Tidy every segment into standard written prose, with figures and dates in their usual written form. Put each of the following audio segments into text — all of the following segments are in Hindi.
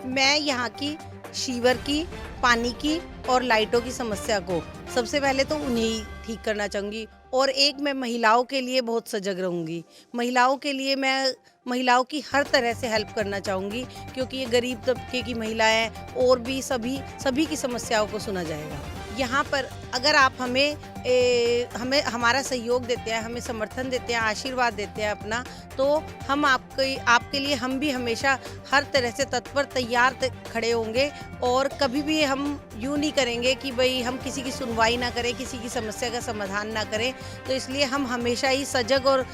मैं यहाँ की शीवर की, पानी की और लाइटों की समस्या को सबसे पहले तो उन्हें ठीक करना चाहूँगी। और एक मैं महिलाओं के लिए बहुत सजग रहूँगी। महिलाओं के लिए मैं महिलाओं की हर तरह से हेल्प करना चाहूँगी, क्योंकि ये गरीब तबके की महिलाएं और भी सभी की समस्याओं को सुना जाएगा। यहाँ पर अगर आप हमें हमारा सहयोग देते हैं, हमें समर्थन देते हैं, आशीर्वाद देते हैं अपना, तो हम आपके लिए हम भी हमेशा हर तरह से तत्पर तैयार खड़े होंगे। और कभी भी हम यूँ नहीं करेंगे कि भाई हम किसी की सुनवाई ना करें, किसी की समस्या का समाधान ना करें। तो इसलिए हम हमेशा ही सजग और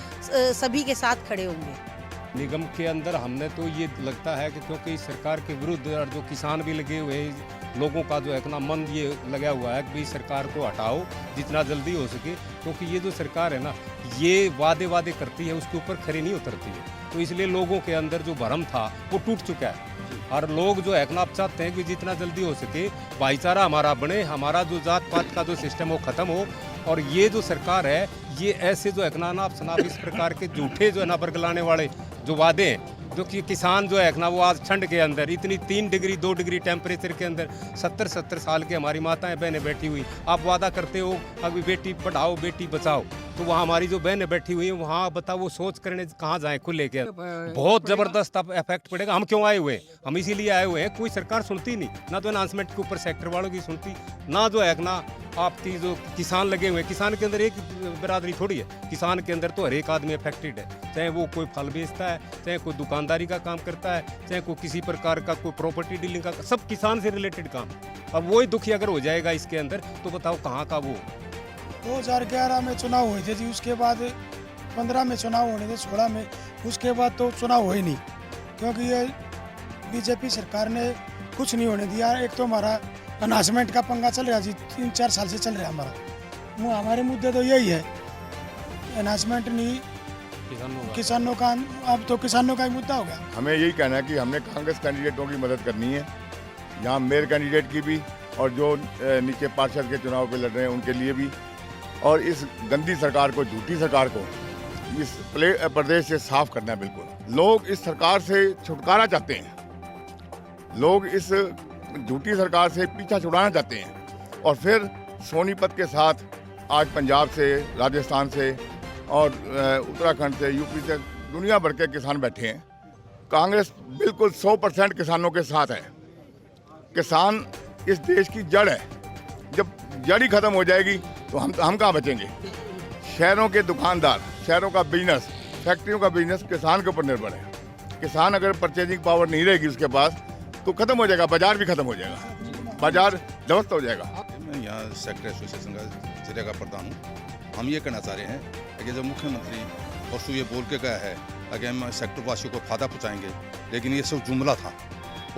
सभी के साथ खड़े होंगे। निगम के अंदर हमने तो ये लगता है कि क्योंकि सरकार के विरुद्ध और जो किसान भी लगे हुए हैं, लोगों का जो है ना मन ये लगा हुआ है कि भाई सरकार को हटाओ जितना जल्दी हो सके, क्योंकि ये जो सरकार है ना, ये वादे करती है, उसके ऊपर खरी नहीं उतरती है। तो इसलिए लोगों के अंदर जो भरम था वो टूट चुका है और लोग जो है ना आप चाहते हैं कि जितना जल्दी हो सके भाईचारा हमारा बने, हमारा जो जात पात का जो सिस्टम हो खत्म हो। और ये जो सरकार है ये ऐसे जो है ना आप इस प्रकार के झूठे जो है ना बरगलाने वाले जो वादे हैं, जो कि किसान जो है ना वो आज ठंड के अंदर इतनी 3 डिग्री 2 डिग्री टेम्परेचर के अंदर 70 साल की हमारी माताएं बहनें बैठी हुई, आप वादा करते हो अभी बेटी पढ़ाओ बेटी बचाओ, तो वहाँ हमारी जो बहनें बैठी हुई हैं वहाँ बताओ वो सोच करने कहाँ जाएं खुले के। बहुत ज़बरदस्त इफेक्ट पड़ेगा। हम क्यों आए हुए हैं? हम इसीलिए आए हुए हैं। कोई सरकार सुनती नहीं, ना तो अनाउंसमेंट के ऊपर सेक्टर वालों की सुनती, ना जो है ना आपकी जो किसान लगे हुए हैं। किसान के अंदर एक बिरादरी थोड़ी है, किसान के अंदर तो हर एक आदमी अफेक्टेड है, चाहे वो कोई फल बेचता है, चाहे कोई दुकानदारी का काम करता है, चाहे कोई किसी प्रकार का कोई प्रॉपर्टी डीलिंग का, सब किसान से रिलेटेड काम। अब वही दुखी अगर हो जाएगा इसके अंदर तो बताओ कहाँ का वो। 2011 में चुनाव हुए थे जी, उसके बाद 15 में चुनाव होने थे, 16 में, उसके बाद तो चुनाव हुए नहीं, क्योंकि ये बीजेपी सरकार ने कुछ नहीं होने दिया। एक तो हमारा अनाउंसमेंट का पंगा चल रहा जी, 3-4 साल से चल रहा है हमारे मुद्दे तो यही है, अनाउंसमेंट नहीं किसानों का, अब तो किसानों का ही मुद्दा हो गया। हमें यही कहना है कि हमने कांग्रेस कैंडिडेटों की मदद करनी है, यहाँ मेयर कैंडिडेट की भी और जो नीचे पार्षद के चुनाव पे लड़ रहे हैं उनके लिए भी। और इस गंदी सरकार को, झूठी सरकार को इस प्रदेश से साफ करना है। बिल्कुल लोग इस सरकार से छुटकारा चाहते हैं, लोग इस झूठी सरकार से पीछा छुड़ाना चाहते हैं। और फिर सोनीपत के साथ आज पंजाब से, राजस्थान से और उत्तराखंड से, यूपी से दुनिया भर के किसान बैठे हैं। कांग्रेस बिल्कुल 100% किसानों के साथ है। किसान इस देश की जड़ है, जब जड़ ही खत्म हो जाएगी तो हम कहाँ बचेंगे। शहरों के दुकानदार, शहरों का बिजनेस, फैक्ट्रियों का बिजनेस किसान के ऊपर निर्भर है। किसान अगर परचेजिंग पावर नहीं रहेगी उसके पास तो खत्म हो जाएगा, बाजार भी खत्म हो जाएगा, बाजार ध्वस्त हो जाएगा। मैं यहाँ सेक्टर एसोसिएशन का जिले का प्रधान हूँ। हम ये कहना चाह रहे हैं कि जब मुख्यमंत्री परसों ये बोल के गया है कि हम सेक्टर वासियों को फायदा पहुँचाएंगे, लेकिन ये सब जुमला था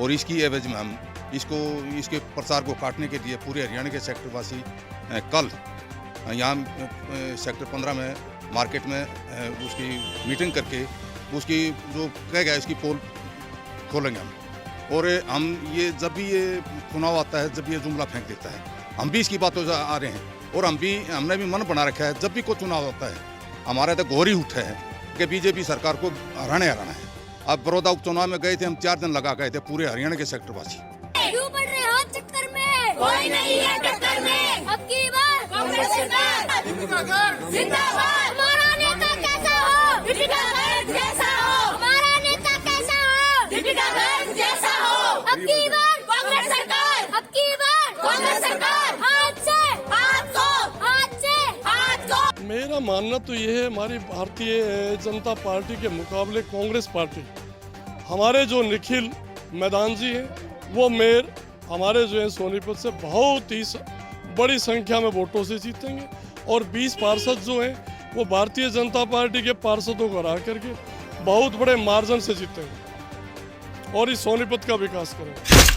और इसकी एवज में हम इसके प्रचार को काटने के लिए पूरे हरियाणा के सेक्टर वासी कल यहाँ सेक्टर 15 में मार्केट में उसकी मीटिंग करके उसकी जो कह गया इसकी पोल खोलेंगे हम। और हम ये जब भी ये चुनाव आता है, जब ये जुमला फेंक देता है, हम भी इसकी बातों से आ रहे हैं और हमने भी मन बना रखा है, जब भी कोई चुनाव आता है हमारे तो घोर ही उठे हैं कि बीजेपी सरकार को हराना है। अब बड़ौदा उपचुनाव में गए थे, हम 4 दिन लगा गए थे पूरे हरियाणा के सेक्टर वासी। क्यों पड़ रहे हो चक्कर में? कोई नहीं है टक्कर में। अब की बार कांग्रेस सरकार जिंदाबाद। हमारा नेता कैसा हो? दीपिका गर्ग जैसा हो। हमारा नेता कैसा हो? दीपिका गर्ग जैसा हो। अब की बार कांग्रेस सरकार, अब की बार कांग्रेस सरकार। हाथ से हाथ को, हाथ से हाथ को। मेरा मानना तो ये है, हमारी भारतीय जनता पार्टी के मुकाबले कांग्रेस पार्टी, हमारे जो निखिल मैदान जी हैं वो मेयर हमारे जो है सोनीपत से बहुत ही बड़ी संख्या में वोटों से जीतेंगे और 20 पार्षद जो हैं वो भारतीय जनता पार्टी के पार्षदों को हरा करके बहुत बड़े मार्जिन से जीतेंगे और इस सोनीपत का विकास करेंगे।